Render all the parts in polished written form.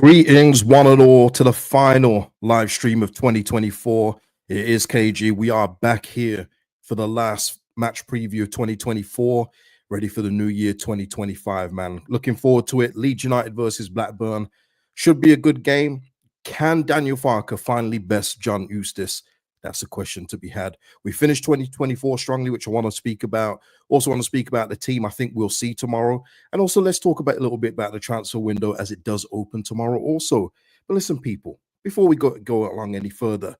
Greetings, one and all, to the final live stream of 2024. It is KG. We are back here for the last match preview of 2024, ready for the new year 2025, man. Looking forward to it. Leeds United versus Blackburn. Should be a good game. Can Daniel Farke finally best John Eustace? That's a question to be had. We finished 2024 strongly, which I want to speak about. Also want to speak about the team I think we'll see tomorrow. And also let's talk about a little bit about the transfer window as it does open tomorrow also. But listen, people, before we go along any further,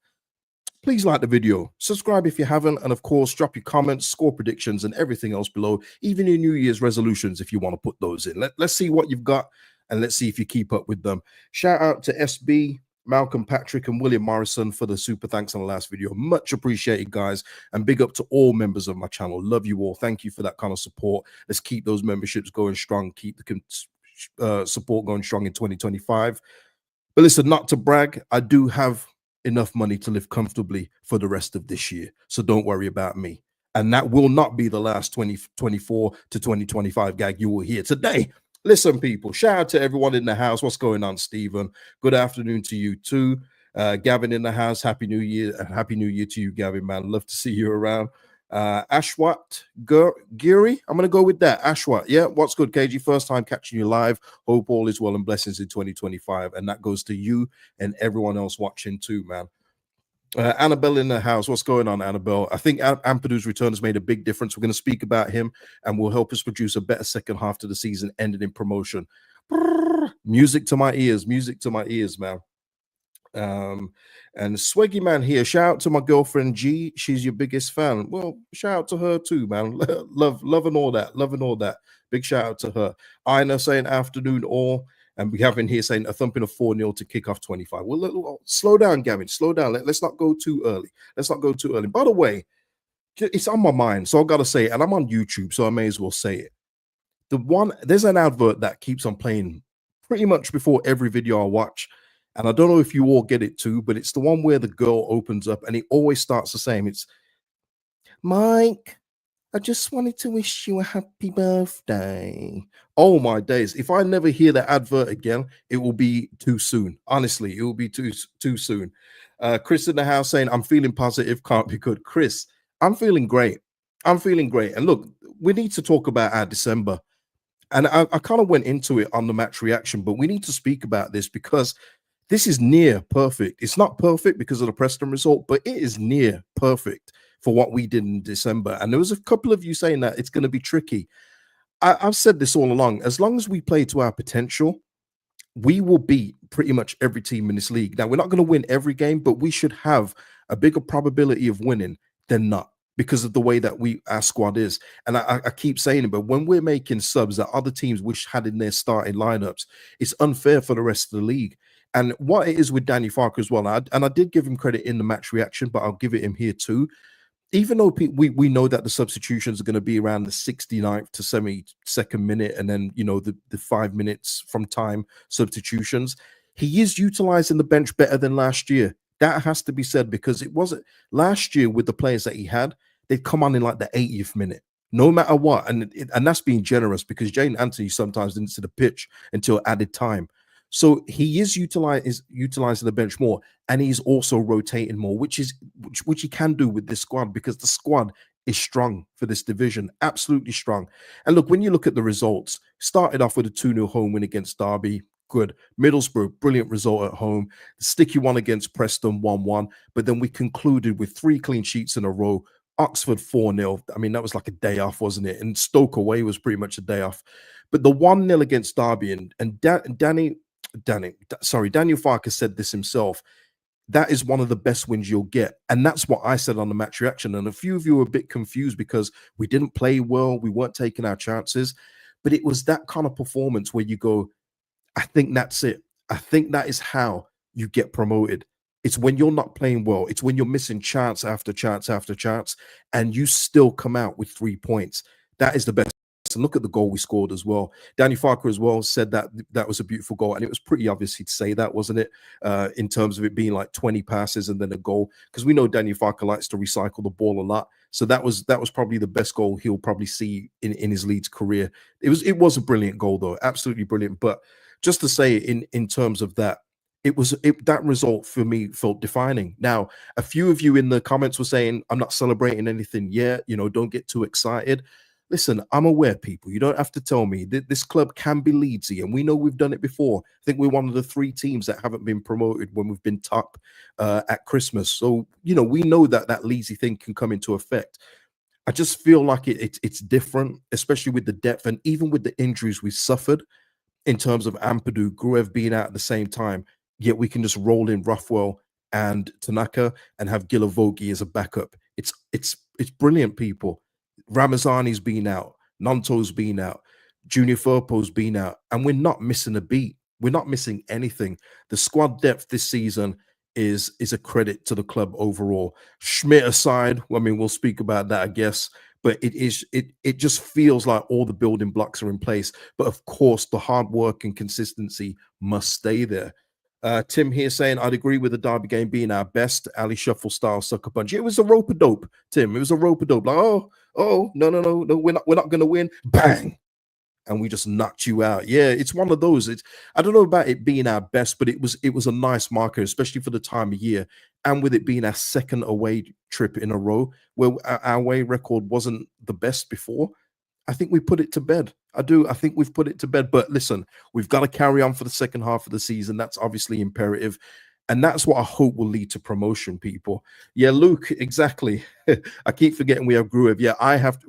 please like the video, subscribe if you haven't, and of course, drop your comments, score predictions, and everything else below, even your New Year's resolutions if you want to put those in. Let's see what you've got, and let's see if you keep up with them. Shout out to SB, Malcolm, Patrick, and William Morrison for the super thanks on the last video. Much appreciated, guys, and big up to all members of my channel. Love you all. Thank you for that kind of support. Let's keep those memberships going strong, keep the support going strong in 2025. But listen, not to brag, I do have enough money to live comfortably for the rest of this year, so don't worry about me. And that will not be the last 2024 to 2025 gag you will hear today. Listen, people, shout out to everyone in the house. What's going on, Stephen? Good afternoon to you too. Gavin in the house, happy new year. Happy new year to you, Gavin, man. Love to see you around. Ashwat Giri, I'm going to go with that. Ashwat, yeah, what's good, KG? First time catching you live. Hope all is well and blessings in 2025. And that goes to you and everyone else watching too, man. Annabelle in the house. What's going on, Annabelle? I think Ampadu's return has made a big difference. We're going to speak about him and will help us produce a better second half to the season, ending in promotion. Music to my ears, man. And Swaggy Man here. Shout out to my girlfriend G. She's your biggest fan. Well, shout out to her too, man. love and all that. Big shout out to her. Ina saying afternoon all. And we have in here saying a thumping of 4-0 to kick off 25. Well, slow down, Gavin. Slow down. Let's not go too early. By the way, it's on my mind, so I've got to say it. And I'm on YouTube, so I may as well say it. There's an advert that keeps on playing pretty much before every video I watch. And I don't know if you all get it too, but it's the one where the girl opens up and it always starts the same. It's, Mike, I just wanted to wish you a happy birthday. Oh my days. If I never hear that advert again, it will be too soon. Honestly, it will be too soon. Chris in the house saying, I'm feeling positive, can't be good. Chris, I'm feeling great. And look, we need to talk about our December. And I kind of went into it on the match reaction, but we need to speak about this because this is near perfect. It's not perfect because of the Preston result, but it is near perfect for what we did in December. And there was a couple of you saying that it's going to be tricky. I've said this all along. As long as we play to our potential, we will beat pretty much every team in this league. Now, we're not going to win every game, but we should have a bigger probability of winning than not because of the way that our squad is. And I keep saying it, but when we're making subs that other teams wish had in their starting lineups, it's unfair for the rest of the league. And what it is with Daniel Farke as well, and I did give him credit in the match reaction, but I'll give it him here too. Even though we know that the substitutions are going to be around the 69th to 72nd minute, and then, you know, the 5 minutes from time substitutions, he is utilizing the bench better than last year. That has to be said, because it wasn't last year with the players that he had, they'd come on in like the 80th minute, no matter what. And that's being generous because Jane Anthony sometimes didn't see the pitch until added time. So he is utilizing the bench more, and he's also rotating more, which he can do with this squad because the squad is strong for this division, absolutely strong. And look, when you look at the results, started off with a 2-0 home win against Derby, good. Middlesbrough, brilliant result at home. The sticky one against Preston, 1-1. But then we concluded with 3 clean sheets in a row. Oxford 4-0. I mean, that was like a day off, wasn't it? And Stoke away was pretty much a day off. But the 1-0 against Derby, and Daniel Farke said this himself, that is one of the best wins you'll get. And that's what I said on the match reaction. And a few of you were a bit confused because we didn't play well. We weren't taking our chances. But it was that kind of performance where you go, I think that's it. I think that is how you get promoted. It's when you're not playing well. It's when you're missing chance after chance after chance, and you still come out with 3 points. That is the best. And look at the goal we scored as well. Danny Farke as well said that that was a beautiful goal, and it was pretty obvious he'd say that, wasn't it? In terms of it being like 20 passes and then a goal, because we know Danny Farke likes to recycle the ball a lot. So that was probably the best goal he'll probably see in his Leeds career. It was a brilliant goal though, absolutely brilliant. But just to say in terms of that, that result for me felt defining. Now, a few of you in the comments were saying, I'm not celebrating anything yet, don't get too excited. Listen, I'm aware, people. You don't have to tell me that this club can be Leedsy, and we know we've done it before. I think we're one of the 3 teams that haven't been promoted when we've been top at Christmas. So, we know that Leedsy thing can come into effect. I just feel like it's different, especially with the depth and even with the injuries we suffered in terms of Ampadu, Gruev being out at the same time. Yet we can just roll in Rothwell and Tanaka and have Gilavogi as a backup. It's brilliant, people. Ramazani's been out, Nanto's been out, Junior Firpo's been out, and we're not missing a beat. We're not missing anything. The squad depth this season is a credit to the club overall. Schmidt aside, I mean, we'll speak about that, I guess, but it just feels like all the building blocks are in place. But of course, the hard work and consistency must stay there. Tim here saying, I'd agree with the Derby game being our best Ali Shuffle style sucker punch. It was a rope a dope, Tim. It was a rope a dope. Like, no, we're not gonna win. Bang. And we just knocked you out. Yeah, it's one of those. I don't know about it being our best, but it was a nice marker, especially for the time of year, and with it being our second away trip in a row, where our away record wasn't the best before. I think we put it to bed. I do. I think we've put it to bed. But listen, we've got to carry on for the second half of the season. That's obviously imperative. And that's what I hope will lead to promotion, people. Yeah, Luke, exactly. I keep forgetting we have Gruev. Yeah,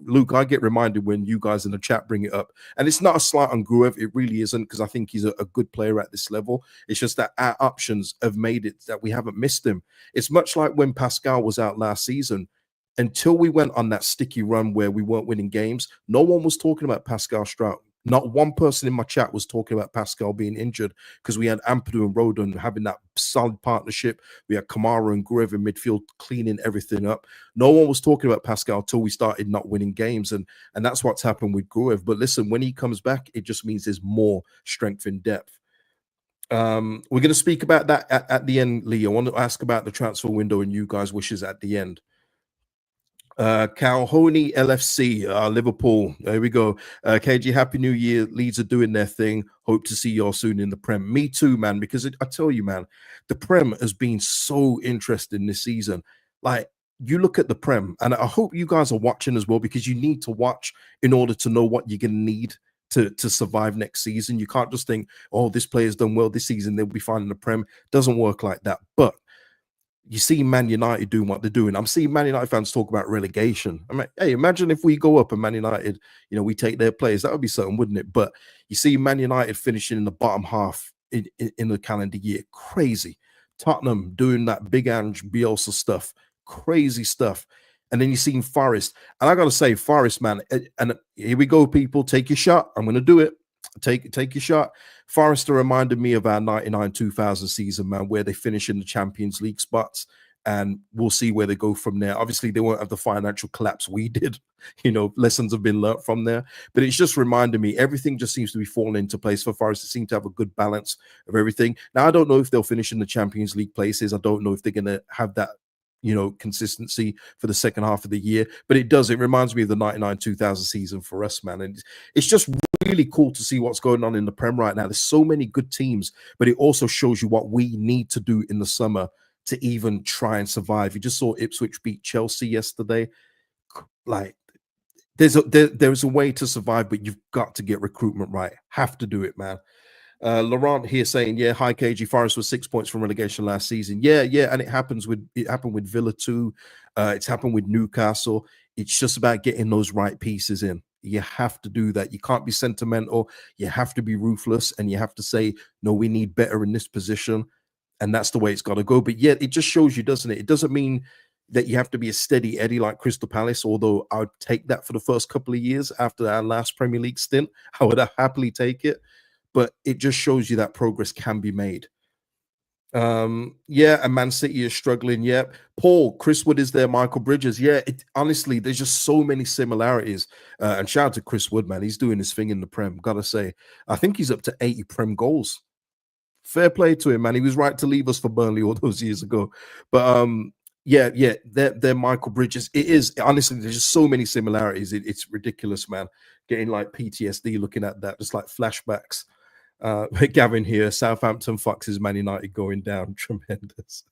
Luke, I get reminded when you guys in the chat bring it up. And it's not a slight on Gruev. It really isn't, because I think he's a good player at this level. It's just that our options have made it that we haven't missed him. It's much like when Pascal was out last season. Until we went on that sticky run where we weren't winning games, no one was talking about Pascal Strout. Not one person in my chat was talking about Pascal being injured, because we had Ampadu and Rodon having that solid partnership. We had Kamara and Gruev in midfield cleaning everything up. No one was talking about Pascal until we started not winning games, and that's what's happened with Gruev. But listen, when he comes back, it just means there's more strength in depth. We're going to speak about that at the end, Lee. I want to ask about the transfer window and you guys' wishes at the end. Calhoun LFC, Liverpool. There we go. KG, Happy New Year. Leeds are doing their thing. Hope to see you all soon in the Prem. Me too, man, because I tell you, man, the Prem has been so interesting this season. Like, you look at the Prem, and I hope you guys are watching as well, because you need to watch in order to know what you're going to need to survive next season. You can't just think, oh, this player's done well this season, they'll be fine in the Prem. Doesn't work like that. But you see Man United doing what they're doing. I'm seeing Man United fans talk about relegation. I mean, hey, imagine if we go up and Man United, we take their players. That would be something, wouldn't it? But you see Man United finishing in the bottom half in the calendar year. Crazy. Tottenham doing that Big Ange Bielsa stuff. Crazy stuff. And then you see Forest. And I got to say, Forest, man, and here we go, people. Take your shot. I'm going to do it. Take your shot. Forrester reminded me of our 99-2000 season, man, where they finish in the Champions League spots, and we'll see where they go from there. Obviously, they won't have the financial collapse we did. Lessons have been learnt from there. But it's just reminded me, everything just seems to be falling into place for Forest. They seem to have a good balance of everything. Now, I don't know if they'll finish in the Champions League places. I don't know if they're going to have that consistency for the second half of the year, but it reminds me of the 99-2000 season for us, man. And it's just really cool to see what's going on in the Prem right now. There's so many good teams, but it also shows you what we need to do in the summer to even try and survive. You just saw Ipswich beat Chelsea yesterday. Like, there's a way to survive, but you've got to get recruitment right. Have to do it, man. Laurent here saying, yeah, hi KG, Forest was 6 points from relegation last season. Yeah, and it happened with Villa too. It's happened with Newcastle. It's just about getting those right pieces in. You have to do that. You can't be sentimental. You have to be ruthless, and you have to say, no, we need better in this position, and that's the way it's got to go. But yet, it just shows you, doesn't it? It doesn't mean that you have to be a steady Eddie like Crystal Palace, although I would take that for the first couple of years after our last Premier League stint. I would happily take it. But it just shows you that progress can be made. Yeah, and Man City is struggling. Yeah, Paul, Chris Wood is there, Michael Bridges. Yeah, honestly, there's just so many similarities. And shout out to Chris Wood, man. He's doing his thing in the Prem. Gotta say, I think he's up to 80 Prem goals. Fair play to him, man. He was right to leave us for Burnley all those years ago. But yeah, they're Michael Bridges. It is, honestly, there's just so many similarities. It's ridiculous, man. Getting like PTSD looking at that, just like flashbacks. Gavin here, Southampton Foxes, Man United going down. Tremendous.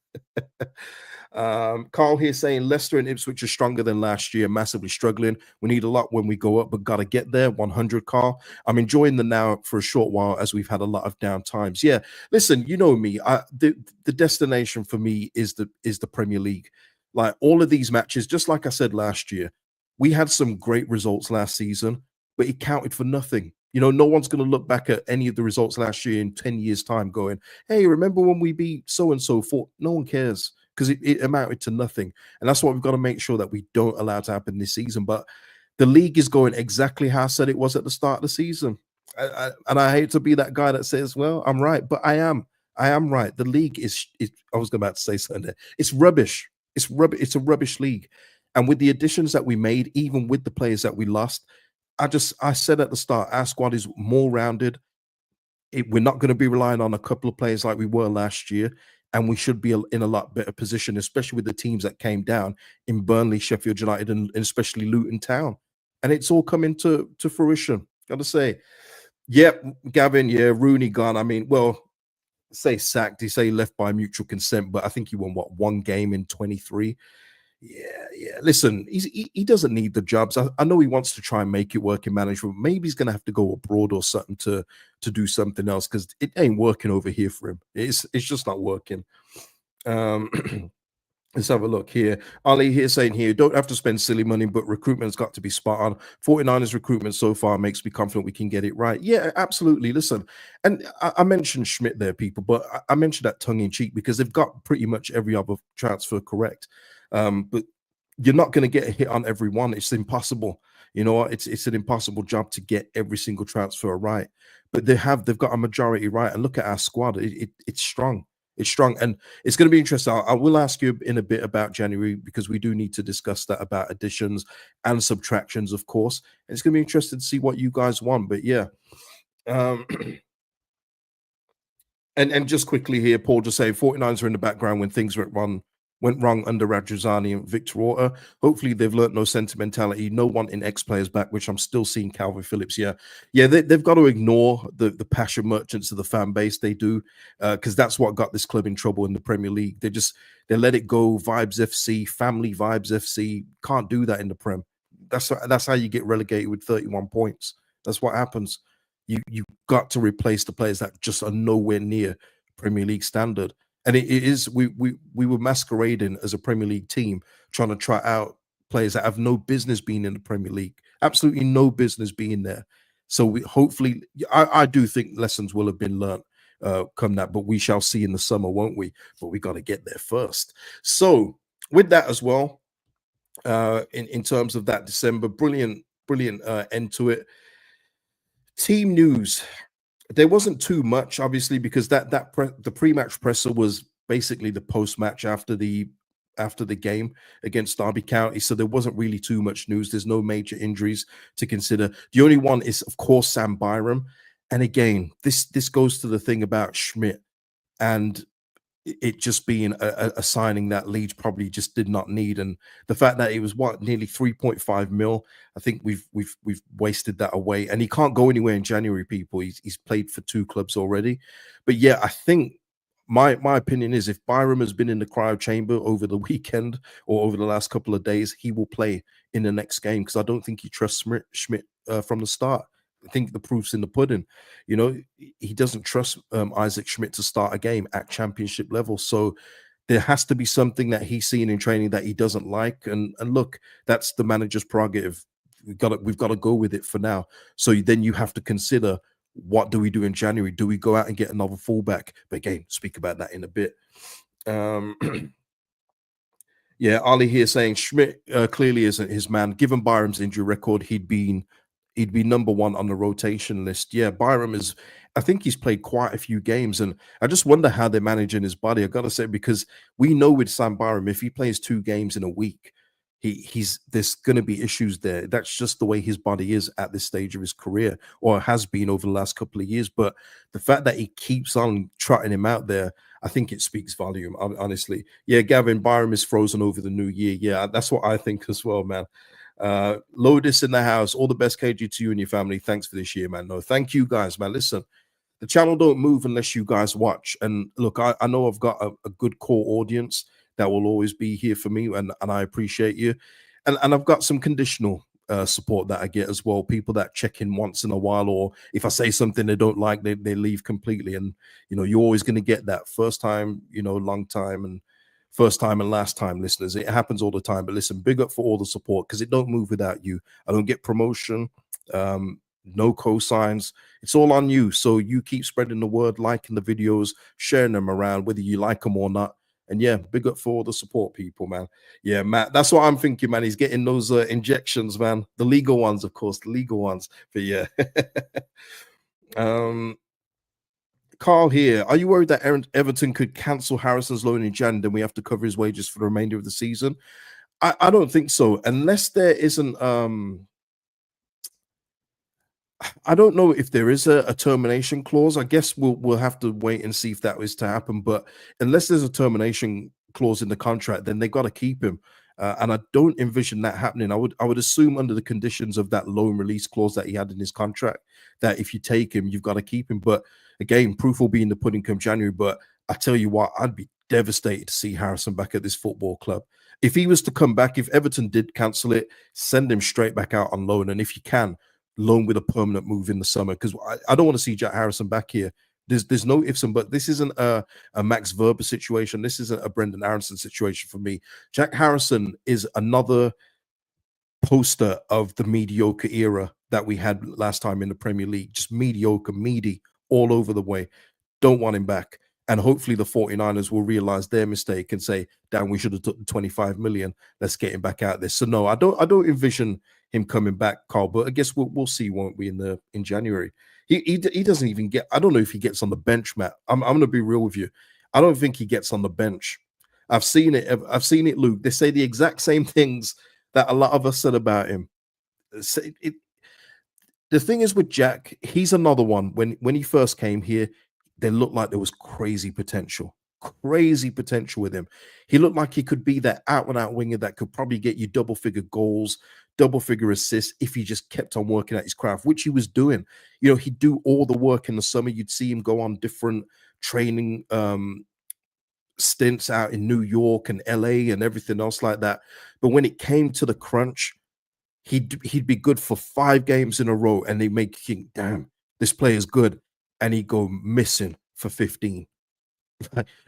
Carl here saying Leicester and Ipswich are stronger than last year, massively struggling. We need a lot when we go up, but got to get there. 100, Carl. I'm enjoying the now for a short while as we've had a lot of down times. Yeah, listen, you know me. The destination for me is the Premier League. Like all of these matches, just like I said last year, we had some great results last season, but it counted for nothing. You know, no one's going to look back at any of the results last year in 10 years' time going, hey, remember when we beat so-and-so for? No one cares because it amounted to nothing. And that's what we've got to make sure that we don't allow to happen this season. But the league is going exactly how I said it was at the start of the season. And I hate to be that guy that says, well, I'm right, but I am. I am right. The league is I was about to say something there. It's rubbish. It's rubbish. It's a rubbish league. And with the additions that we made, even with the players that we lost, I said at the start, our squad is more rounded. We're not going to be relying on a couple of players like we were last year, and we should be in a lot better position, especially with the teams that came down in Burnley, Sheffield United, and especially Luton Town. And it's all coming to fruition. Got to say, yep, Gavin, yeah, Rooney gone. I mean, well, say sacked. He say left by mutual consent, but I think he won one game in 23. Yeah. Listen, he doesn't need the jobs. I know he wants to try and make it work in management. Maybe he's going to have to go abroad or something to do something else because it ain't working over here for him. It's just not working. Let's have a look here. Ali here saying here, don't have to spend silly money, but recruitment's got to be spot on. 49ers recruitment so far makes me confident we can get it right. Yeah, absolutely. Listen, and I mentioned Schmidt there, people, but I mentioned that tongue in cheek because they've got pretty much every other transfer correct. But you're not going to get a hit on every one. It's impossible. You know, it's an impossible job to get every single transfer right. But they've got a majority right. And look at our squad. It's strong. It's strong. And it's going to be interesting. I will ask you in a bit about January because we do need to discuss that about additions and subtractions, of course. And it's going to be interesting to see what you guys want. But yeah. And just quickly here, Paul just saying 49ers are in the background when things went wrong under Radrizzani and Victor Orta. Hopefully they've learnt no sentimentality, no wanting ex-players back, which I'm still seeing Calvin Phillips. Yeah, they've got to ignore the passion merchants of the fan base. They do, because that's what got this club in trouble in the Premier League. They let it go. Vibes FC, family vibes FC. Can't do that in the Prem. That's how you get relegated with 31 points. That's what happens. You got to replace the players that just are nowhere near Premier League standard. And it is we were masquerading as a Premier League team trying to try out players that have no business being in the Premier League, absolutely no business being there. So hopefully, I do think lessons will have been learned come that, but we shall see in the summer, won't we? But we got to get there first. So with that as well, in terms of that December, brilliant end to it. Team news. There wasn't too much, obviously, because the pre-match presser was basically the post-match after the game against Derby County, so there wasn't really too much news. There's no major injuries to consider. The only one is, of course, Sam Byram, and again, this goes to the thing about Schmidt and it just being a signing that Leeds probably just did not need, and the fact that it was nearly 3.5 mil. I think we've wasted that away, and he can't go anywhere in January. People, he's played for 2 clubs already, but yeah, I think my opinion is if Byram has been in the cryo chamber over the weekend or over the last couple of days, he will play in the next game because I don't think he trusts Schmidt from the start. I think the proof's in the pudding. You know, he doesn't trust Isaac Schmidt to start a game at championship level. So there has to be something that he's seen in training that he doesn't like. And look, that's the manager's prerogative. We've got to go with it for now. So then you have to consider, what do we do in January? Do we go out and get another fullback? But again, speak about that in a bit. Yeah, Ali here saying Schmidt clearly isn't his man. Given Byram's injury record, he'd be number 1 on the rotation list. Yeah, Byram I think he's played quite a few games, and I just wonder how they're managing his body. I gotta say, because we know with Sam Byram, if he plays 2 games in a week, there's going to be issues there. That's just the way his body is at this stage of his career, or has been over the last couple of years. But the fact that he keeps on trotting him out there, I think it speaks volume, honestly. Yeah, Gavin, Byram is frozen over the new year. Yeah, that's what I think as well, man. Lotus in the house. All the best, KG, to you and your family. Thanks for this year, man. No, thank you guys, man. Listen, The channel don't move unless you guys watch. And look, I know I've got a good core audience that will always be here for me, and I appreciate you. And I've got some conditional support that I get as well. People that check in once in a while, or if I say something they don't like, they leave completely. And you're always going to get that first time, long time, and first time and last time listeners. It happens all the time. But listen, big up for all the support, because it don't move without you. I don't get promotion, no cosigns. It's all on you. So you keep spreading the word, liking the videos, sharing them around, whether you like them or not. And yeah, big up for all the support, people, man. Yeah, Matt, that's what I'm thinking, man. He's getting those injections, man. The legal ones, of course, the legal ones. But yeah. Carl here. Are you worried that Everton could cancel Harrison's loan in Jan, then we have to cover his wages for the remainder of the season? I don't think so, unless there isn't I don't know if there is a termination clause. I guess we'll have to wait and see if that is to happen. But unless there's a termination clause in the contract, then they got to keep him. And I don't envision that happening. I would assume under the conditions of that loan release clause that he had in his contract, that if you take him, you've got to keep him. But again, proof will be in the pudding come January. But I tell you what, I'd be devastated to see Harrison back at this football club. If he was to come back, if Everton did cancel it, send him straight back out on loan. And if you can, loan with a permanent move in the summer, because I don't want to see Jack Harrison back here. There's no ifs and buts. This isn't a Max Verber situation. This isn't a Brendan Aronson situation for me. Jack Harrison is another poster of the mediocre era that we had last time in the Premier League. Just mediocre, meaty all over the way. Don't want him back. And hopefully the 49ers will realize their mistake and say, damn, we should have took the 25 million. Let's get him back out there. So no, I don't envision him coming back, Carl. But I guess we'll see, won't we, in January? He doesn't even get. I don't know if he gets on the bench, Matt. I'm going to be real with you. I don't think he gets on the bench. I've seen it, Luke. They say the exact same things that a lot of us said about him. The thing is with Jack, he's another one. When he first came here, they looked like there was crazy potential with him. He looked like he could be that out-and-out winger that could probably get you double-figure goals, double-figure assists if he just kept on working at his craft, which he was doing. He'd do all the work in the summer. You'd see him go on different training stints out in New York and LA and everything else like that. But when it came to the crunch, he'd be good for 5 games in a row, and they make you think, damn, this player's good, and he'd go missing for 15.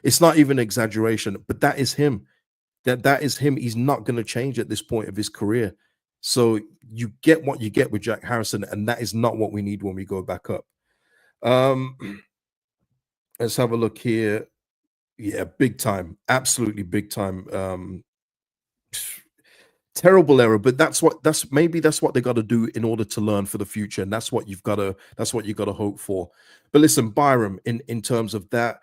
It's not even exaggeration, but that is him. That is him. He's not going to change at this point of his career. So you get what you get with Jack Harrison, and that is not what we need when we go back up. Let's have a look here. Yeah, big time, absolutely big time. Terrible error, but that's what they got to do in order to learn for the future, and that's what you got to hope for. But listen, Byram, in terms of that,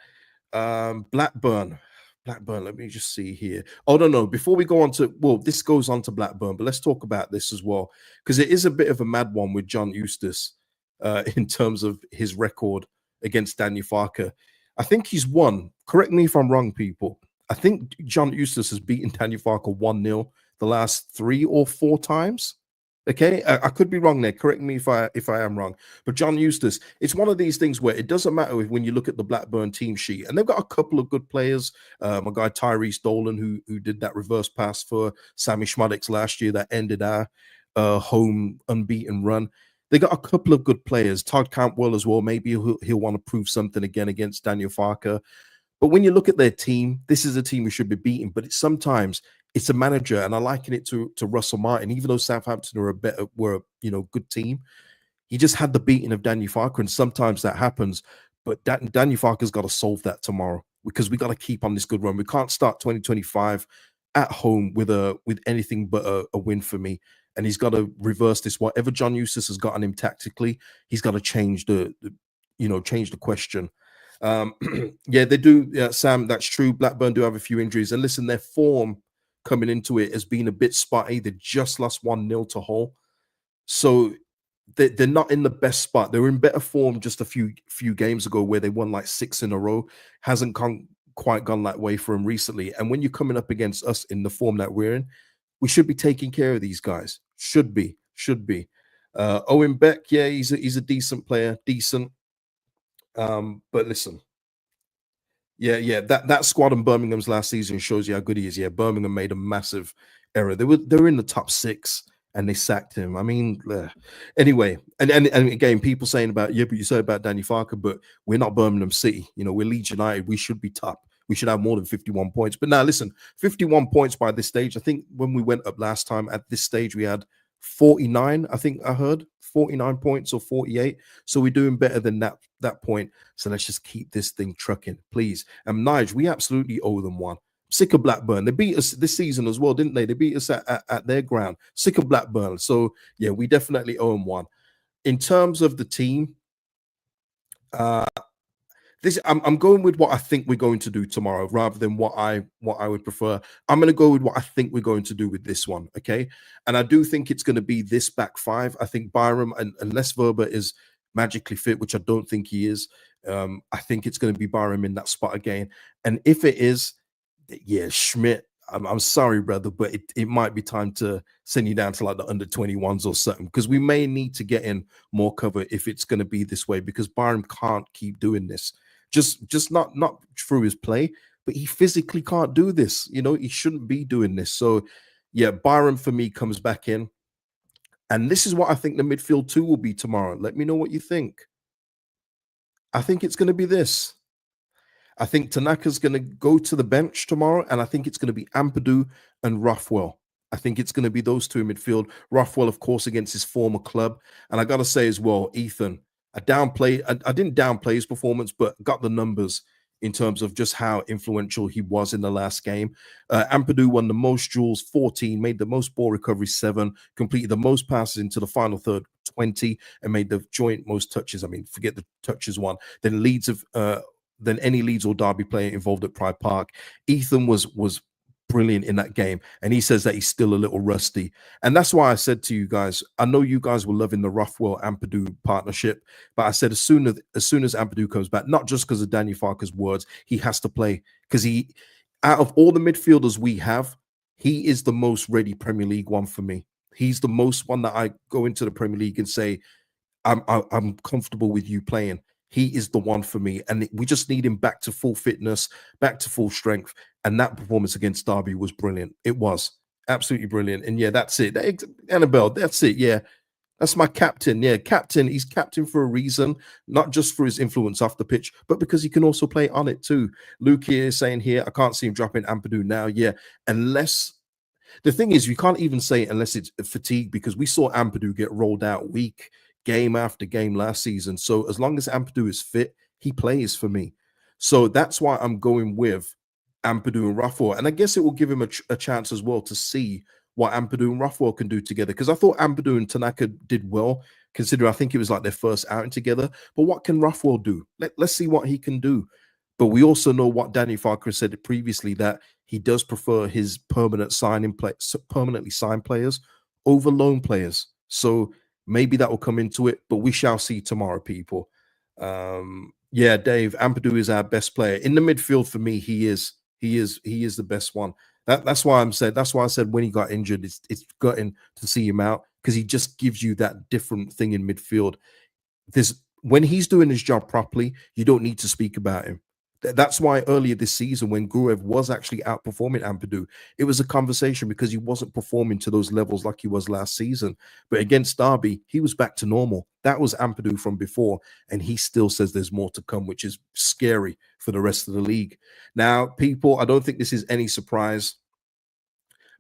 Blackburn, let me just see here. Oh no, before we go on to, well, this goes on to Blackburn, but let's talk about this as well, because it is a bit of a mad one with John Eustace in terms of his record against Daniel Farke. I think he's won, correct me if I'm wrong, people, I think John Eustace has beaten Daniel Farke 1-0 the last 3 or 4 times. Okay, I could be wrong there. Correct me if I am wrong. But John Eustace, it's one of these things where it doesn't matter when you look at the Blackburn team sheet, and they've got a couple of good players. My guy Tyrese Dolan, who did that reverse pass for Sammy Schmadix last year that ended our home unbeaten run. They got a couple of good players. Todd Cantwell as well. Maybe he'll want to prove something again against Daniel Farke. But when you look at their team, this is a team we should be beating. But sometimes it's a manager, and I liken it to Russell Martin. Even though Southampton were a good team, he just had the beating of Daniel Farke, and sometimes that happens. But Daniel Farke's got to solve that tomorrow, because we got to keep on this good run. We can't start 2025 at home with anything but a win for me. And he's got to reverse this. Whatever John Eustace has got on him tactically, he's got to change the question. Yeah, they do, Sam. That's true. Blackburn do have a few injuries, and listen, their form coming into it has been a bit spotty. They just lost 1-0 to Hull, so they're not in the best spot. They were in better form just a few games ago, where they won like 6 in a row. Hasn't quite gone that way for them recently. And when you're coming up against us in the form that we're in, we should be taking care of these guys. Should be. Owen Beck, yeah, he's a decent player, decent. But listen, yeah, that squad in Birmingham's last season shows you how good he is. Yeah, Birmingham made a massive error. They were in the top six and they sacked him. I mean, anyway, and again, people saying about yeah, but you said about Daniel Farke, but we're not Birmingham City. You know, we're Leeds United. We should be top. We should have more than 51 points. But now, listen, 51 points by this stage. I think when we went up last time at this stage, we had 49. I think I heard 49 points or 48. So we're doing better than that point. So let's just keep this thing trucking, please. And Nige, we absolutely owe them one. Sick of Blackburn. They beat us this season as well, didn't they? They beat us at their ground. Sick of Blackburn. So yeah, we definitely owe them one. In terms of the team, uh, I'm going with what I think we're going to do tomorrow rather than what I would prefer. I'm going to go with what I think we're going to do with this one, okay? And I do think it's going to be this back five. I think Byram, unless Verba is magically fit, which I don't think he is, I think it's going to be Byram in that spot again. And if it is, yeah, Schmidt, I'm sorry, brother, but it might be time to send you down to like the under 21s or something, because we may need to get in more cover if it's going to be this way, because Byram can't keep doing this. Just not through his play, but he physically can't do this. You know, he shouldn't be doing this. So yeah, Byram for me comes back in. And this is what I think the midfield two will be tomorrow. Let me know what you think. I think it's going to be this. I think Tanaka's going to go to the bench tomorrow, and I think it's going to be Ampadu and Rothwell. I think it's going to be those two in midfield. Rothwell, of course, against his former club. And I got to say as well, Ethan, I didn't downplay his performance, but got the numbers in terms of just how influential he was in the last game. Ampadu won the most duels, 14, made the most ball recoveries, 7, completed the most passes into the final third, 20, and made the joint most touches. I mean, forget the touches one. Then than any Leeds or Derby player involved at Pride Park. Ethan was brilliant in that game, and he says that he's still a little rusty. And that's why I said to you guys, I know you guys were loving the Rothwell Ampadu partnership, but I said as soon as Ampadu comes back, not just because of Daniel Farke's words, he has to play, because he, out of all the midfielders we have, he is the most ready Premier League one for me. He's the most one that I go into the Premier League and say, I'm comfortable with you playing. He is the one for me, and we just need him back to full fitness, back to full strength. And that performance against Derby was brilliant. It was absolutely brilliant. And yeah, that's it. Annabelle, that's it. Yeah, that's my captain. Yeah, captain. He's captain for a reason, not just for his influence off the pitch, but because he can also play on it too. Luke here is saying here, I can't see him dropping Ampadu now. Yeah, unless the thing is, you can't even say it unless it's fatigue, because we saw Ampadu get rolled out game after game last season. So as long as Ampadu is fit, he plays for me. So that's why I'm going with Ampadu and Rothwell. And I guess it will give him a chance as well to see what Ampadu and Rothwell can do together. Because I thought Ampadu and Tanaka did well, considering I think it was like their first outing together. But what can Rothwell do? Let's see what he can do. But we also know what Daniel Farke said previously, that he does prefer his permanently signed players over loan players. So maybe that will come into it, but we shall see tomorrow, people. Yeah, Dave, Ampadu is our best player in the midfield for me. He is the best one. That's why I said when he got injured, it's gutting to see him out, because he just gives you that different thing in midfield. When he's doing his job properly, you don't need to speak about him. That's why earlier this season, when Gruev was actually outperforming Ampadu, it was a conversation, because he wasn't performing to those levels like he was last season. But against Derby, he was back to normal. That was Ampadu from before, and he still says there's more to come, which is scary for the rest of the league. Now, people, I don't think this is any surprise,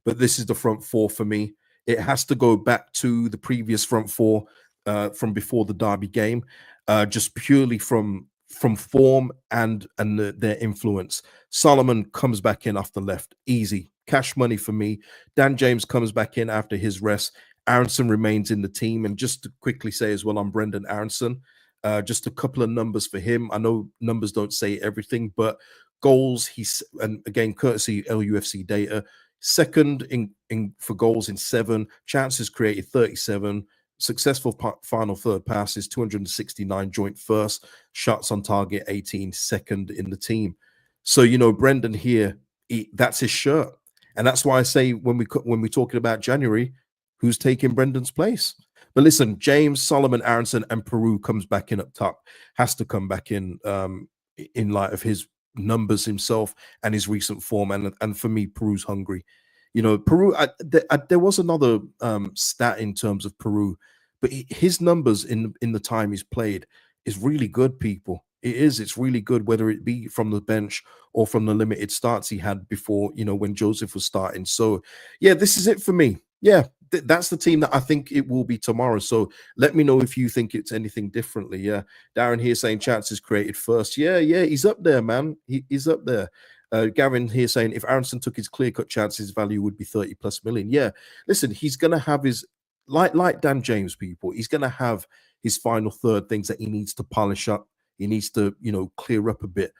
but this is the front four for me. It has to go back to the previous front four from before the Derby game, just purely from form and their influence. Solomon comes back in off the left, easy cash money for me. Dan James comes back in after his rest. Aronson remains in the team. And just to quickly say as well, I'm Brendan Aronson. Just a couple of numbers for him. I know numbers don't say everything, but goals, and again, courtesy LUFC data, second in for goals in 7, chances created 37, successful final third passes 269, joint first, shots on target 18, second in the team. So Brendan here, that's his shirt, and that's why I say when we're talking about January, who's taking Brendan's place? But listen, James, Solomon, Aronson, and Peru comes back in up top. Has to come back in light of his numbers himself and his recent form. And for me, Peru's hungry. You know, Peru. There was another stat in terms of Peru, but his numbers in the time he's played is really good. People, it is. It's really good, whether it be from the bench or from the limited starts he had before. You know, when Joseph was starting. So yeah, this is it for me. Yeah, that's the team that I think it will be tomorrow. So let me know if you think it's anything differently. Yeah, Darren here saying chances created first. Yeah, yeah, he's up there, man. He's up there. Gavin here saying if Aronson took his clear-cut chance, his value would be 30 plus million. Yeah, listen, he's gonna have his like Dan James, people. He's gonna have his final third things that he needs to polish up. He needs to, clear up a bit.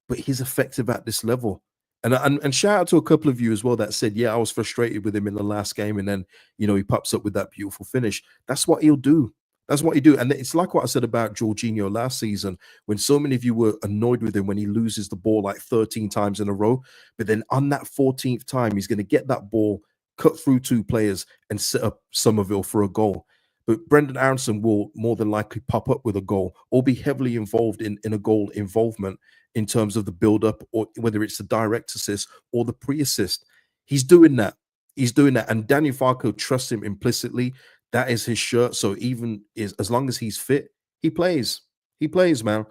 But he's effective at this level. And shout out to a couple of you as well that said, yeah, I was frustrated with him in the last game, and then he pops up with that beautiful finish. That's what he'll do. That's what he do. And it's like what I said about Jorginho last season, when so many of you were annoyed with him when he loses the ball like 13 times in a row. But then on that 14th time, he's going to get that ball, cut through two players, and set up Somerville for a goal. But Brendan Aronson will more than likely pop up with a goal or be heavily involved in a goal involvement in terms of the build-up, or whether it's the direct assist or the pre-assist. He's doing that. He's doing that. And Daniel Farke trusts him implicitly. That is his shirt. So even as long as he's fit, he plays. He plays, man.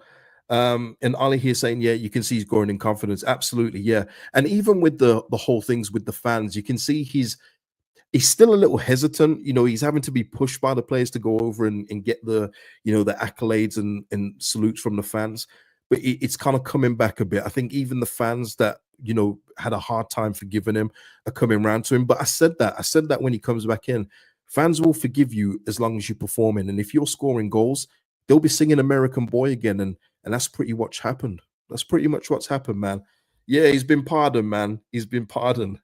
And Ali here saying, yeah, you can see he's growing in confidence. Absolutely, yeah. And even with the whole things with the fans, you can see he's still a little hesitant. He's having to be pushed by the players to go over and get the accolades and salutes from the fans. But it's kind of coming back a bit. I think even the fans that had a hard time forgiving him are coming around to him. But I said that when he comes back in, fans will forgive you as long as you're performing. And if you're scoring goals, they'll be singing American Boy again. And that's pretty much happened. That's pretty much what's happened, man. Yeah, he's been pardoned, man. He's been pardoned.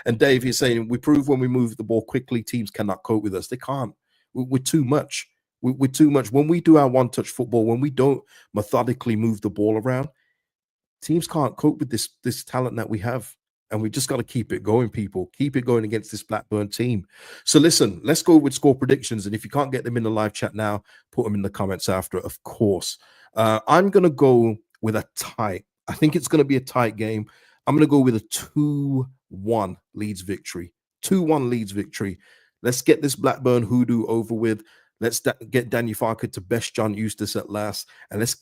And Dave, he's saying, we prove when we move the ball quickly, teams cannot cope with us. They can't. We're too much. We're too much. When we do our one-touch football, when we don't methodically move the ball around, teams can't cope with this talent that we have. And we just got to keep it going, people. Keep it going against this Blackburn team. So listen, let's go with score predictions. And if you can't get them in the live chat now, put them in the comments after, of course. I'm going to go with a tie. I think it's going to be a tight game. I'm going to go with a 2-1 Leeds victory. 2-1 Leeds victory. Let's get this Blackburn hoodoo over with. Let's get Daniel Farke to best John Eustace at last. And let's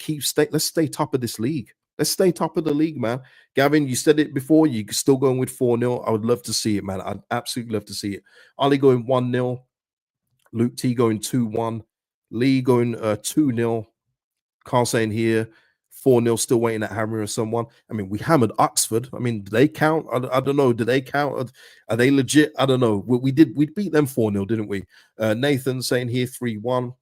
stay top of this league. Let's stay top of the league, man. Gavin, you said it before. You're still going with 4-0. I would love to see it, man. I'd absolutely love to see it. Ali going 1-0. Luke T going 2-1. Lee going 2-0. Carl saying here 4-0, still waiting at hammering someone. I mean, we hammered Oxford. I mean, do they count? I don't know. Do they count? Are they legit? I don't know. We beat them 4-0, didn't we? Nathan saying here 3-1.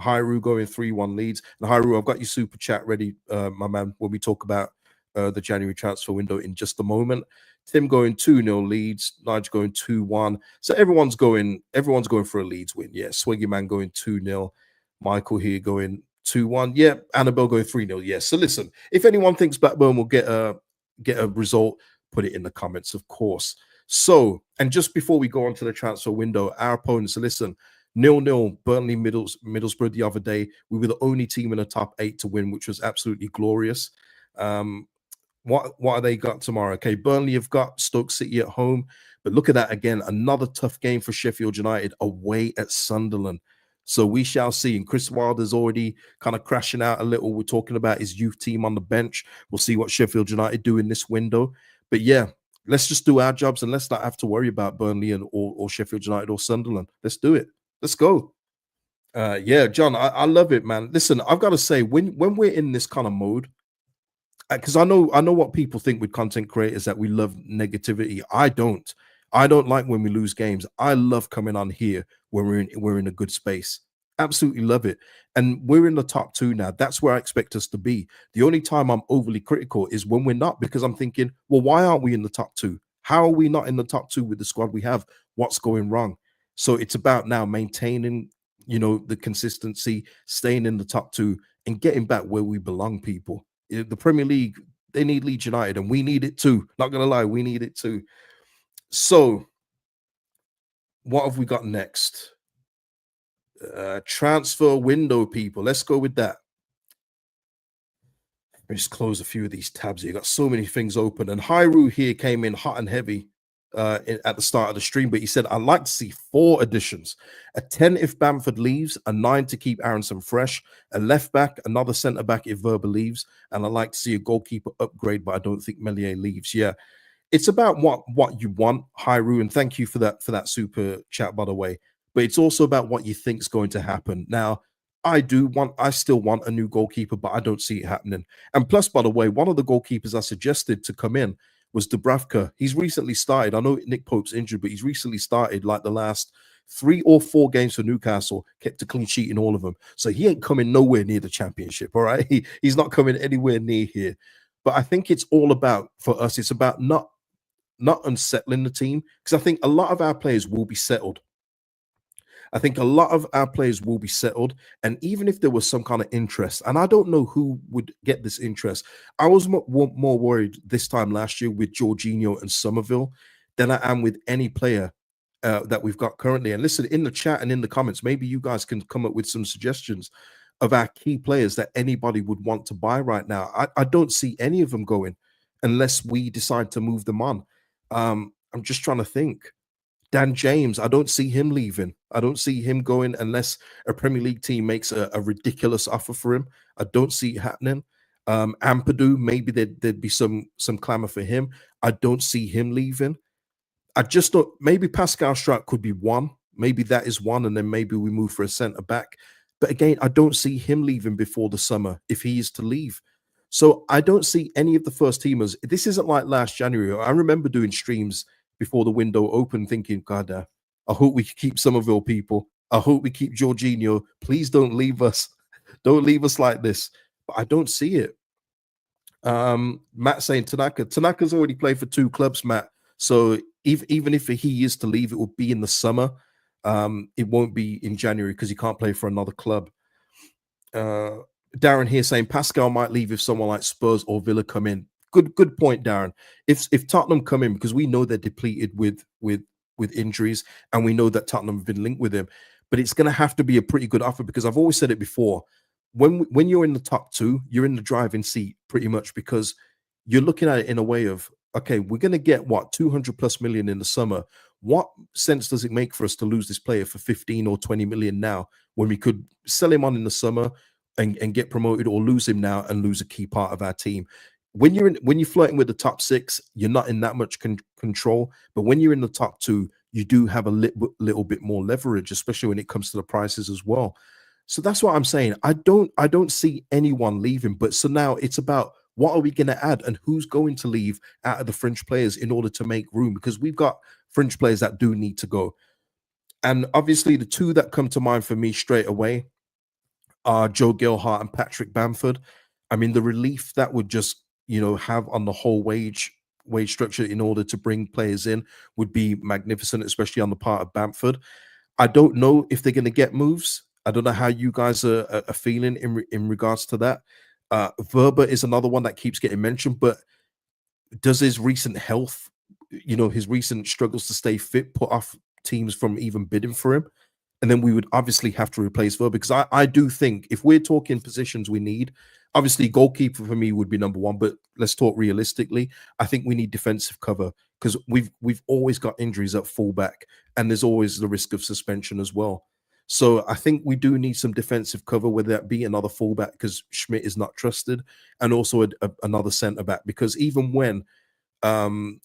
Hyru going 3-1 Leeds. And Hyru, I've got your super chat ready, my man, when we talk about the January transfer window in just a moment. Tim going 2-0 Leeds. Nigel going 2-1. So everyone's going for a Leeds win. Yeah, Swiggy Man going 2-0. Michael here going 2-1. Yeah, Annabelle going 3-0. Yeah. So listen, if anyone thinks Blackburn will get a result, put it in the comments, of course. So, and just before we go on to the transfer window, our opponents, listen, 0-0 Burnley Middlesbrough the other day. We were the only team in the top 8 to win, which was absolutely glorious. What have they got tomorrow? Okay, Burnley have got Stoke City at home, but look at that again, another tough game for Sheffield United away at Sunderland. So we shall see. And Chris Wilder's already kind of crashing out a little. We're talking about his youth team on the bench. We'll see what Sheffield United do in this window. But yeah, let's just do our jobs and let's not have to worry about Burnley or Sheffield United or Sunderland. Let's do it. Let's go. Yeah, John, I love it, man. Listen, I've got to say, when we're in this kind of mode, because I know what people think with content creators, that we love negativity. I don't like when we lose games. I love coming on here when we're in a good space. Absolutely love it. And we're in the top 2 now. That's where I expect us to be. The only time I'm overly critical is when we're not, because I'm thinking, well, why aren't we in the top 2? How are we not in the top 2 with the squad we have? What's going wrong? So it's about now maintaining, the consistency, staying in the top 2 and getting back where we belong, people. The Premier League, they need Leeds United, and we need it too. Not gonna lie, we need it too. So, what have we got next? Transfer window, people. Let's go with that. Let me just close a few of these tabs here. You got so many things open. And Hyru here came in hot and heavy at the start of the stream, but he said, I'd like to see 4 additions: a 10 if Bamford leaves, a 9 to keep Aronson fresh, a left back, another centre back if Verba leaves, and I'd like to see a goalkeeper upgrade, but I don't think Melier leaves. Yeah, it's about what you want, Hyru, and thank you for that super chat, by the way. But it's also about what you think is going to happen. Now, I still want a new goalkeeper, but I don't see it happening. And plus, by the way, one of the goalkeepers I suggested to come in was Dubravka. He's recently started. I know Nick Pope's injured, but he's recently started like the last 3 or 4 games for Newcastle, kept a clean sheet in all of them. So he ain't coming nowhere near the championship, all right? He's not coming anywhere near here. But I think it's all about, for us, it's about not unsettling the team, because I think a lot of our players will be settled. And even if there was some kind of interest, and I don't know who would get this interest, I was more worried this time last year with Jorginho and Somerville than I am with any player that we've got currently. And listen, in the chat and in the comments, maybe you guys can come up with some suggestions of our key players that anybody would want to buy right now. I don't see any of them going unless we decide to move them on. I'm just trying to think. Dan James, I don't see him leaving. I don't see him going unless a Premier League team makes a ridiculous offer for him. I don't see it happening. Ampadu, maybe there'd be some clamor for him. I don't see him leaving. I just don't. Maybe Pascal Struijk could be one. Maybe that is one, and then maybe we move for a centre back. But again, I don't see him leaving before the summer if he is to leave. So I don't see any of the first teamers. This isn't like last January. I remember doing streams before the window opened thinking, God, I hope we keep Somerville, people. I hope we keep Jorginho. Please don't leave us. Don't leave us like this. But I don't see it. Matt saying Tanaka's already played for 2 clubs, Matt. So even if he is to leave, it will be in the summer. It won't be in January because he can't play for another club. Darren here saying Pascal might leave if someone like Spurs or Villa come in. Good point, Darren. If Tottenham come in, because we know they're depleted with injuries, and we know that Tottenham have been linked with him, but it's going to have to be a pretty good offer, because I've always said it before. When you're in the top 2, you're in the driving seat pretty much, because you're looking at it in a way of, okay, we're going to get 200 plus million in the summer. What sense does it make for us to lose this player for 15 or 20 million now, when we could sell him on in the summer and get promoted, or lose him now and lose a key part of our team? When you're flirting with the top 6, you're not in that much control. But when you're in the top 2, you do have a little bit more leverage, especially when it comes to the prices as well. So that's what I'm saying. I don't see anyone leaving. But so now it's about, what are we going to add, and who's going to leave out of the fringe players in order to make room, because we've got fringe players that do need to go. And obviously the 2 that come to mind for me straight away are Joe Gilhart and Patrick Bamford. I mean, the relief that would just have on the whole wage structure in order to bring players in would be magnificent, especially on the part of Bamford. I don't know if they're going to get moves. I don't know how you guys are feeling in regards to that. Verba is another one that keeps getting mentioned, but does his recent health, his recent struggles to stay fit, put off teams from even bidding for him? And then we would obviously have to replace Verba, because I do think, if we're talking positions we need, obviously goalkeeper for me would be number 1, but let's talk realistically. I think we need defensive cover, because we've always got injuries at fullback, and there's always the risk of suspension as well. So I think we do need some defensive cover, whether that be another fullback, because Schmidt is not trusted, and also another centre back, because even when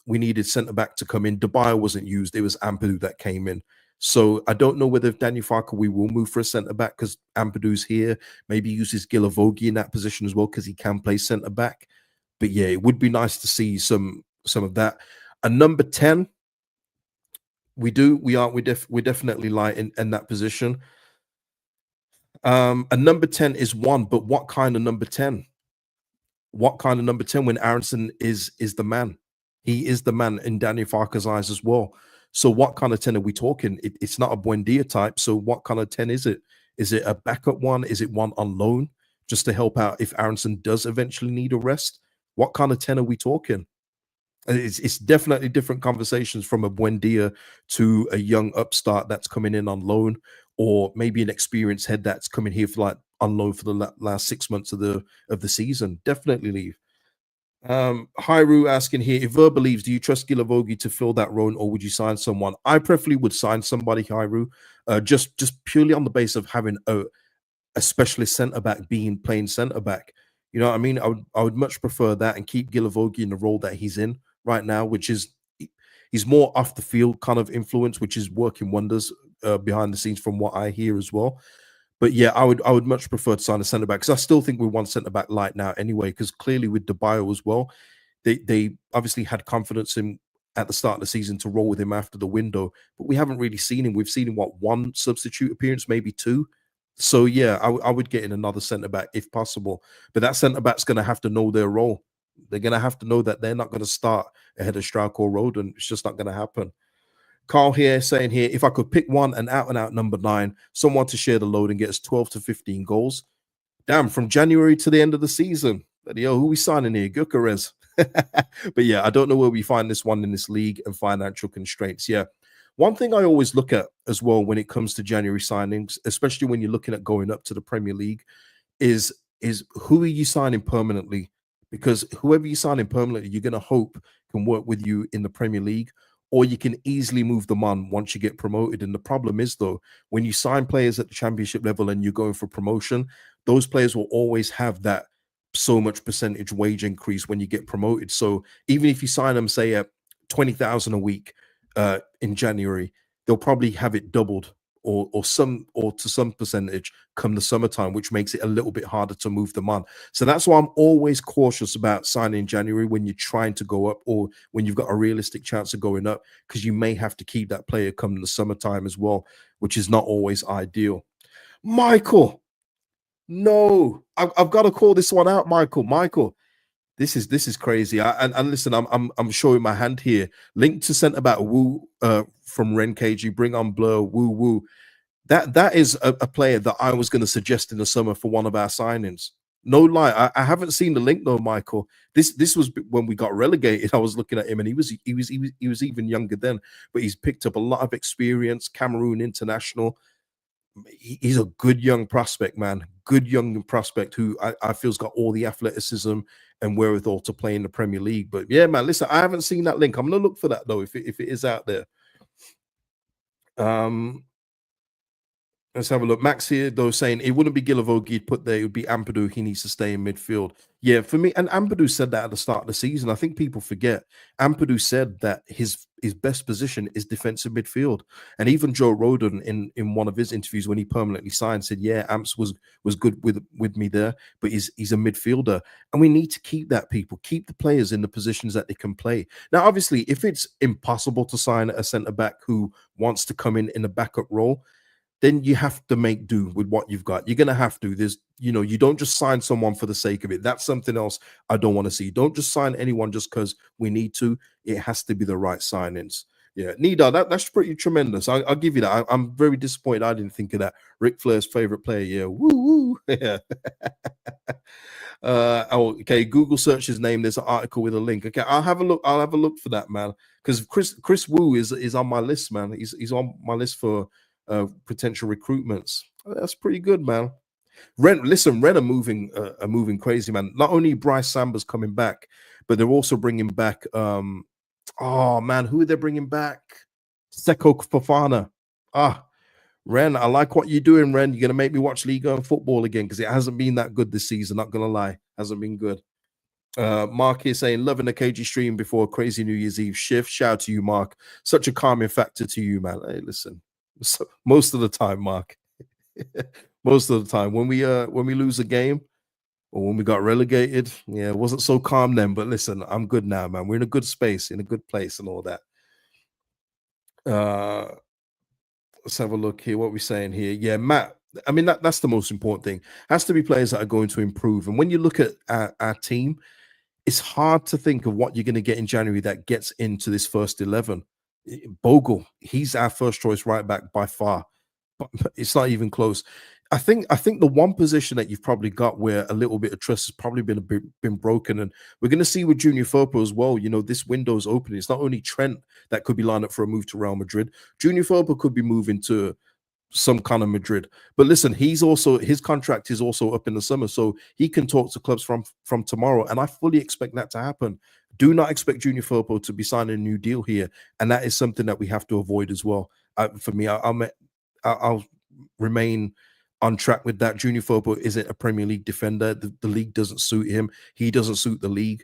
we needed centre back to come in, Debye wasn't used. It was Ampadu that came in. So I don't know whether if Daniel Farke, we will move for a centre back, because Ampadu's here. Maybe uses Gilavogi in that position as well, because he can play centre back. But yeah, it would be nice to see some of that. A number 10, we're definitely light in that position. A number 10 is one, but what kind of number 10? What kind of number 10 when Aronson is the man? He is the man in Daniel Farke's eyes as well. So what kind of 10 are we talking? It's not a Buendia type. So what kind of 10 is it? Is it a backup one? Is it one on loan just to help out if Aronson does eventually need a rest? What kind of 10 are we talking? It's definitely different conversations from a Buendia to a young upstart that's coming in on loan, or maybe an experienced head that's coming here for like on loan for the last 6 months of the season. Definitely leave. Hyru asking here, if Ver believes, do you trust Gilavogi to fill that role, or would you sign someone? I preferably would sign somebody, Hyru, just purely on the basis of having a specialist centre back being playing centre back. You know what I mean? I would much prefer that and keep Gilavogi in the role that he's in right now, which is he's more off the field kind of influence, which is working wonders behind the scenes from what I hear as well. But yeah, I would much prefer to sign a centre back because I still think we're one centre back light now anyway. Because clearly with Debayo as well, they obviously had confidence in at the start of the season to roll with him after the window, but we haven't really seen him. We've seen him one substitute appearance, maybe two. So yeah, I would get in another centre back if possible. But that centre back's going to have to know their role. They're going to have to know that they're not going to start ahead of Strauch or Roden. It's just not going to happen. Carl here saying here, if I could pick one, an out and out number 9, someone to share the load and get us 12 to 15 goals. Damn, from January to the end of the season. But yo, who we signing here? Gyökeres. But yeah, I don't know where we find this one in this league and financial constraints. Yeah. One thing I always look at as well when it comes to January signings, especially when you're looking at going up to the Premier League, is who are you signing permanently? Because whoever you sign in permanently, you're going to hope can work with you in the Premier League, or you can easily move them on once you get promoted. And the problem is, though, when you sign players at the championship level and you're going for promotion, those players will always have that so much percentage wage increase when you get promoted. So even if you sign them, say, at 20,000 a week in January, they'll probably have it doubled or to some percentage come the summertime, which makes it a little bit harder to move them on. So that's why I'm always cautious about signing in January when you're trying to go up or when you've got a realistic chance of going up, because you may have to keep that player come the summertime as well, which is not always ideal. Michael, no, I've got to call this one out, Michael. Michael, this is crazy. And listen, I'm showing my hand here. Linked to centre back Wu from Ren KG. Bring on Blur. Woo woo. That is a player that I was going to suggest in the summer for one of our signings. No lie, I haven't seen the link though, Michael. This was when we got relegated. I was looking at him, and he was even younger then, but he's picked up a lot of experience. Cameroon international. He's a good young prospect, man. Good young prospect who I feel's got all the athleticism and wherewithal to play in the Premier League. But yeah, man, listen, I haven't seen that link. I'm gonna look for that though, if it is out there. Let's have a look. Max here, though, saying it wouldn't be Gilavogi he'd put there. It would be Ampadu. He needs to stay in midfield. Yeah, for me, and Ampadu said that at the start of the season. I think people forget. Ampadu said that his best position is defensive midfield. And even Joe Roden in one of his interviews when he permanently signed said, yeah, Amps was good with me there, but he's a midfielder. And we need to keep that, people. Keep the players in the positions that they can play. Now, obviously, if it's impossible to sign a centre-back who wants to come in a backup role, then you have to make do with what you've got. You're going to have to. You don't just sign someone for the sake of it. That's something else I don't want to see. Don't just sign anyone just because we need to. It has to be the right signings. Yeah, Nida, that's pretty tremendous. I'll give you that. I'm very disappointed I didn't think of that. Ric Flair's favorite player. Yeah, woo woo. Yeah. Okay, Google search his name. There's an article with a link. Okay, I'll have a look. I'll have a look for that, man. Because Chris Wu is on my list, man. He's on my list for potential recruitments. That's pretty good, man. Ren are moving crazy, man. Not only Bryce Samber's coming back, but they're also bringing back oh man, who are they bringing back? Seko Fofana. Ren, I like what you're doing, Ren. You're gonna make me watch Liga and football again, because it hasn't been that good this season, not gonna lie. Hasn't been good. Mark here saying, loving the KG stream before a crazy New Year's Eve shift. Shout out to you, Mark. Such a calming factor to you, man. Hey, listen. So, most of the time, Mark. Most of the time, when we lose a game or when we got relegated, yeah, it wasn't so calm then. But listen, I'm good now, man. We're in a good space, in a good place, and all that. Let's have a look here. What we're saying here, yeah, Matt. I mean, that's the most important thing. Has to be players that are going to improve. And when you look at our team, it's hard to think of what you're going to get in January that gets into this first 11. Bogle, he's our first choice right back by far. But it's not even close. I think the one position that you've probably got where a little bit of trust has probably been broken, and we're going to see with Junior Firpo as well. This window's opening. It's not only Trent that could be lined up for a move to Real Madrid. Junior Firpo could be moving to some kind of Madrid. But listen, his contract is also up in the summer, so he can talk to clubs from tomorrow, and I fully expect that to happen. Do not expect Junior Firpo to be signing a new deal here, and that is something that we have to avoid as well. For me, I'll remain on track with that. Junior Firpo isn't a Premier League defender. The league doesn't suit him. He doesn't suit the league.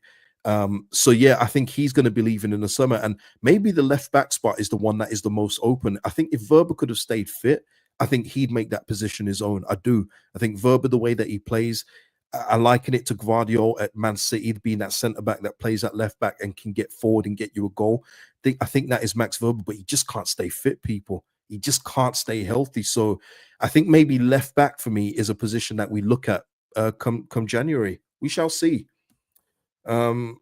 So yeah, I think he's going to be leaving in the summer, and maybe the left back spot is the one that is the most open. I think if Verba could have stayed fit, I think he'd make that position his own. I do. I think Verba, the way that he plays, I liken it to Gvardiol at Man City, being that centre back that plays at left back and can get forward and get you a goal. I think that is Max Verba, but he just can't stay fit, people. He just can't stay healthy. So I think maybe left back for me is a position that we look at come January. We shall see. Not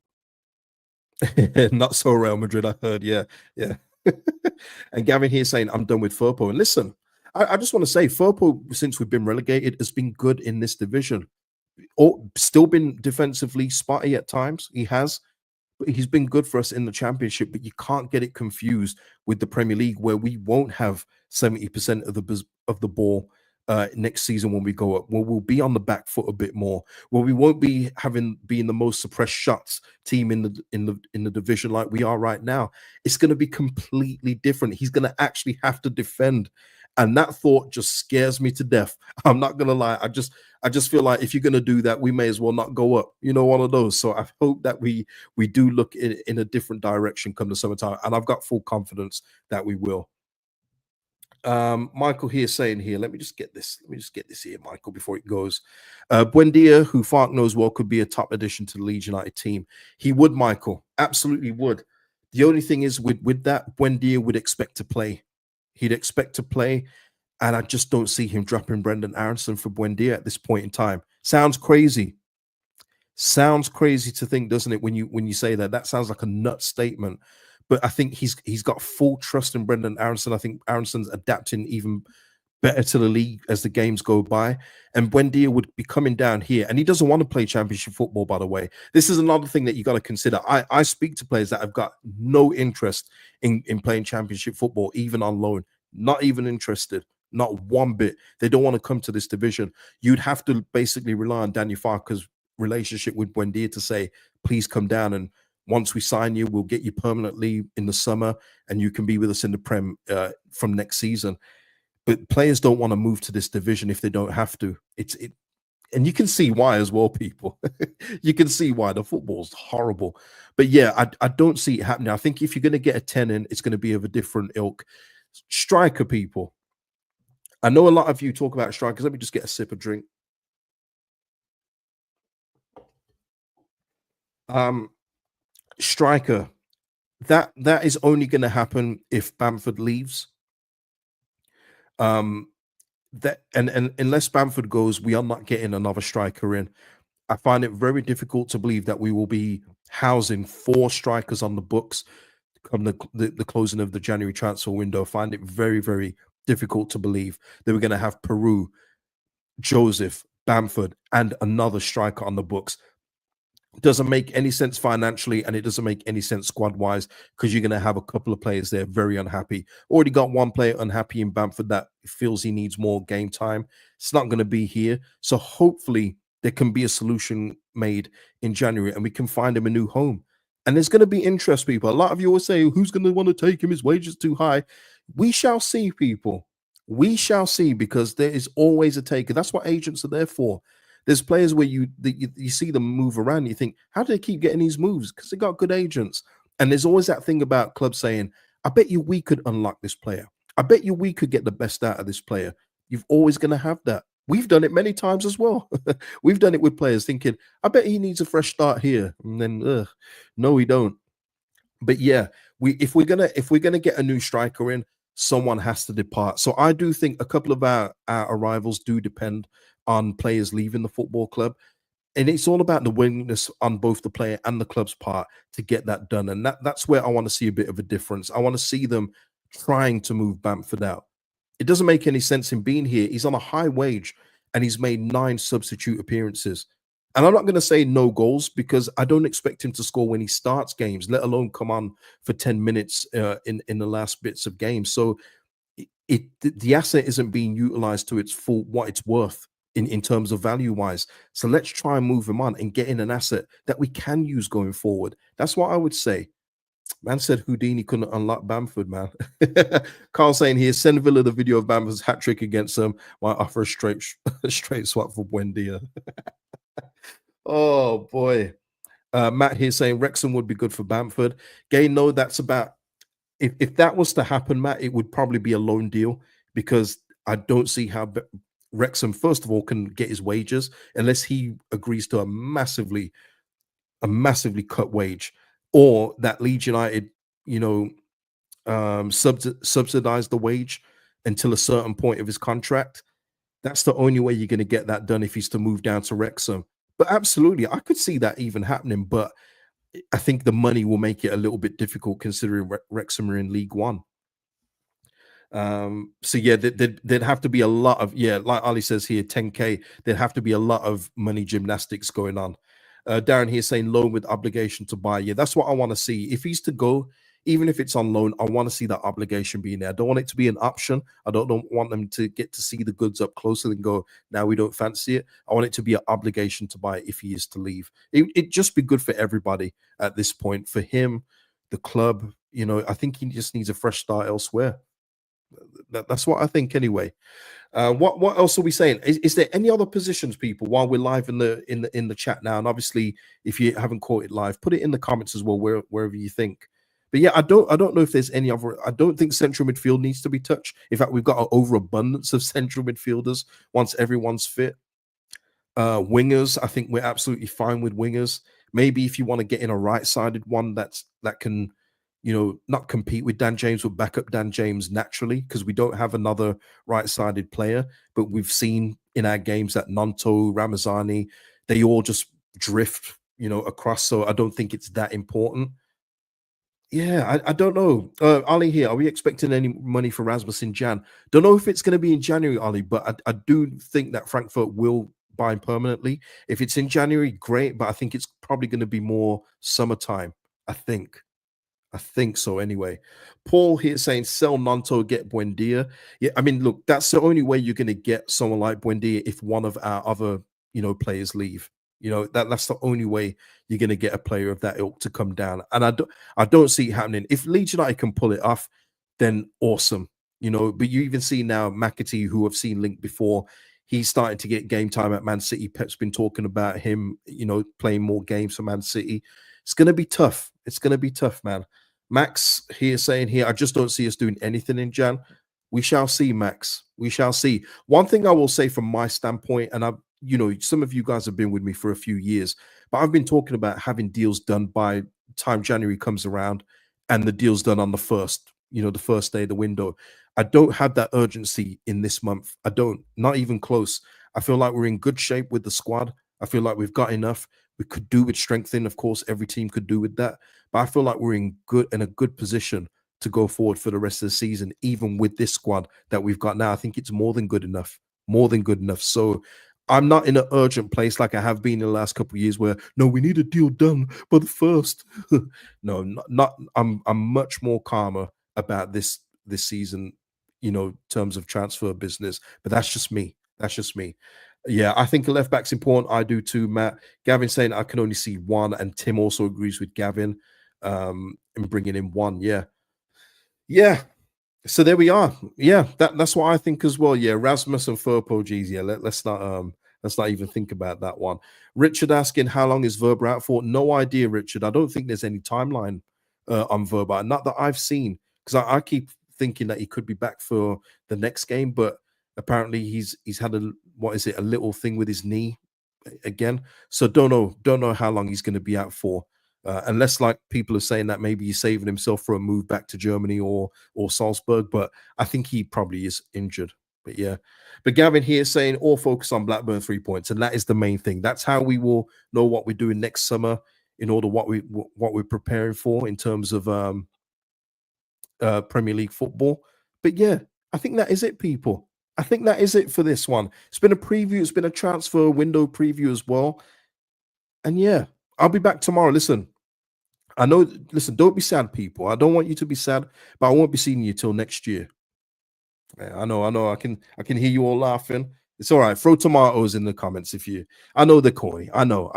so Real Madrid, I heard. Yeah. And Gavin here saying, I'm done with Firpo. And listen, I just want to say, Firpo, since we've been relegated, has been good in this division. Still been defensively spotty at times. He has. But he's been good for us in the Championship, but you can't get it confused with the Premier League, where we won't have 70% of the ball next season when we go up, where we'll be on the back foot a bit more, where we won't be being the most suppressed shots team in the division like we are right now. It's going to be completely different. He's going to actually have to defend, and that thought just scares me to death. I'm not going to lie. I just feel like if you're going to do that, we may as well not go up. One of those. So I hope that we do look in a different direction come the summertime, and I've got full confidence that we will. Michael here saying here, let me just get this here, Michael, before it goes. Buendia, who Farke knows well, could be a top addition to the Leeds United team. He would, Michael, absolutely would. The only thing is with that, Buendia would expect to play. He'd expect to play, and I just don't see him dropping Brendan Aronson for Buendia at this point in time. Sounds crazy. Sounds crazy to think, doesn't it, when you say that? That sounds like a nut statement. But I think he's got full trust in Brendan Aronson. I think Aronson's adapting even better to the league as the games go by. And Buendia would be coming down here, and he doesn't want to play Championship football, by the way. This is another thing that you got to consider. I speak to players that have got no interest in playing Championship football, even on loan. Not even interested. Not one bit. They don't want to come to this division. You'd have to basically rely on Daniel Farke's relationship with Buendia to say, please come down, and once we sign you, we'll get you permanently in the summer, and you can be with us in the Prem from next season. But players don't want to move to this division if they don't have to. And you can see why as well, people. You can see why. The football's horrible. But yeah, I don't see it happening. I think if you're going to get a 10 in, it's going to be of a different ilk. Striker, people. I know a lot of you talk about strikers. Let me just get a sip of drink. Striker, that is only going to happen if Bamford leaves. That and unless Bamford goes, we are not getting another striker in. I find it very difficult to believe that we will be housing 4 strikers on the books come the closing of the January transfer window. I find it very, very difficult to believe that we're going to have Peru, Joseph, Bamford, and another striker on the books. It doesn't make any sense financially, and it doesn't make any sense squad-wise, because you're going to have a couple of players there very unhappy. Already got one player unhappy in Bamford that feels he needs more game time. It's not going to be here. So hopefully there can be a solution made in January, and we can find him a new home. And there's going to be interest, people. A lot of you always say, who's going to want to take him? His wages too high. We shall see, people. We shall see, because there is always a taker. That's what agents are there for. There's players where you see them move around. You think, how do they keep getting these moves? Because they got good agents. And there's always that thing about clubs saying, I bet you we could unlock this player. I bet you we could get the best out of this player. You've always going to have that. We've done it many times as well. We've done it with players thinking, I bet he needs a fresh start here. And then, no, we don't. But yeah, if we're gonna get a new striker in, someone has to depart. So I do think a couple of our arrivals do depend on players leaving the football club. And it's all about the willingness on both the player and the club's part to get that done. And that's where I want to see a bit of a difference. I want to see them trying to move Bamford out. It doesn't make any sense in being here. He's on a high wage and he's made 9 substitute appearances. And I'm not going to say no goals, because I don't expect him to score when he starts games, let alone come on for 10 minutes in the last bits of games. So the asset isn't being utilized to its full what it's worth in terms of value wise. So let's try and move him on and get in an asset that we can use going forward. That's what I would say. Man said Houdini couldn't unlock Bamford, man. Carl saying here, send Villa the video of Bamford's hat trick against them. Might offer a straight swap for Buendia. Oh boy. Matt here saying Wrexham would be good for Bamford. Gay, no, that's about if that was to happen, Matt, it would probably be a loan deal because I don't see how Wrexham, first of all, can get his wages unless he agrees to a massively cut wage, or that Leeds United, you know, subsidize the wage until a certain point of his contract. That's the only way you're going to get that done if he's to move down to Wrexham. But absolutely, I could see that even happening. But I think the money will make it a little bit difficult considering Wrexham are in League One. So yeah, there'd have to be a lot of, like Ali says here, 10K. There'd have to be a lot of money gymnastics going on. Darren here saying loan with obligation to buy. Yeah, that's what I want to see. If he's to go, even if it's on loan, I want to see that obligation being there. I don't want it to be an option. I don't want them to get to see the goods up closer and go, now we don't fancy it. I want it to be an obligation to buy if he is to leave. It'd just be good for everybody at this point. For him, the club, I think he just needs a fresh start elsewhere. That's what I think anyway. What else are we saying? Is there any other positions, people, while we're live in the chat now? And obviously, if you haven't caught it live, put it in the comments as well, wherever you think. But yeah, I don't know if there's any other. I don't think central midfield needs to be touched. In fact, we've got an overabundance of central midfielders once everyone's fit. Wingers, I think we're absolutely fine with wingers. Maybe if you want to get in a right-sided one that can, not compete with Dan James, but back up Dan James naturally, because we don't have another right-sided player. But we've seen in our games that Nonto, Ramazani, they all just drift, across. So I don't think it's that important. Yeah, I don't know. Ali here, are we expecting any money for Rasmus in Jan? Don't know if it's going to be in January, Ali, but I do think that Frankfurt will buy him permanently. If it's in January, great, but I think it's probably going to be more summertime. I think so anyway. Paul here saying sell Nanto, get Buendia. Yeah, I mean, look, that's the only way you're going to get someone like Buendia if one of our other, players leave. That's the only way you're going to get a player of that ilk to come down. And I don't see it happening. If Leeds United can pull it off, then awesome. But you even see now McAtee, who I've seen linked before, he's starting to get game time at Man City. Pep's been talking about him, playing more games for Man City. It's going to be tough. It's going to be tough, man. Max here saying here, I just don't see us doing anything in Jan. We shall see, Max. We shall see. One thing I will say from my standpoint, and some of you guys have been with me for a few years, but I've been talking about having deals done by time January comes around and the deal's done on the first day of the window. I don't have that urgency in this month. I don't, not even close. I feel like we're in good shape with the squad. I feel like we've got enough. We could do with strengthening. Of course, every team could do with that. But I feel like we're in a good position to go forward for the rest of the season, even with this squad that we've got now. I think it's more than good enough. More than good enough. So I'm not in an urgent place like I have been in the last couple of years where, no, we need a deal done by the first. No, not I'm much more calmer about this season, in terms of transfer business. But that's just me. That's just me. Yeah, I think a left back's important. I do too, Matt. Gavin saying I can only see one, and Tim also agrees with Gavin in bringing in one. Yeah. So there we are. Yeah, that's what I think as well. Yeah, Rasmus and Furpo, geez, yeah. Let's not even think about that one. Richard asking how long is Verba out for? No idea, Richard. I don't think there's any timeline on Verba, not that I've seen, because I keep thinking that he could be back for the next game, but apparently he's had a little thing with his knee again. So don't know how long he's going to be out for. Unless, like, people are saying that maybe he's saving himself for a move back to Germany or Salzburg, but I think he probably is injured. But yeah, but Gavin here saying all focus on Blackburn 3 points, and that is the main thing. That's how we will know what we're doing next summer in order what we're preparing for in terms of Premier League football. But yeah, I think that is it, people. I think that is it for this one. It's been a preview. It's been a transfer window preview as well. And yeah, I'll be back tomorrow. Listen, don't be sad, people. I don't want you to be sad, but I won't be seeing you till next year. Yeah, I know. I can hear you all laughing. It's all right. Throw tomatoes in the comments if you. I know they're corny. I know.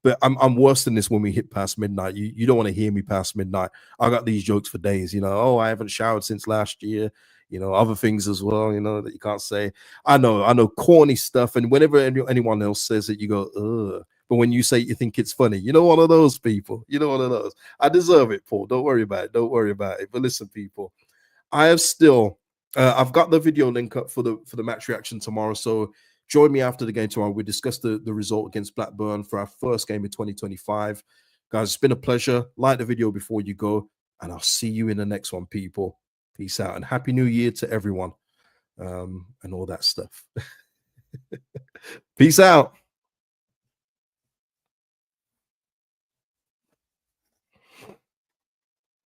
But I'm worse than this when we hit past midnight. You don't want to hear me past midnight. I got these jokes for days. You know. Oh, I haven't showered since last year. You know, other things as well. You know that you can't say. I know corny stuff. And whenever anyone else says it, you go, ugh. But when you say it, you think it's funny, you know, one of those people. You know, one of those. I deserve it, Paul. Don't worry about it. Don't worry about it. But listen, people. I have still I've got the video link up for the match reaction tomorrow. So join me after the game tomorrow. We discuss the result against Blackburn for our first game in 2025. Guys, it's been a pleasure. Like the video before you go, and I'll see you in the next one, people. Peace out and happy new year to everyone. And all that stuff. Peace out.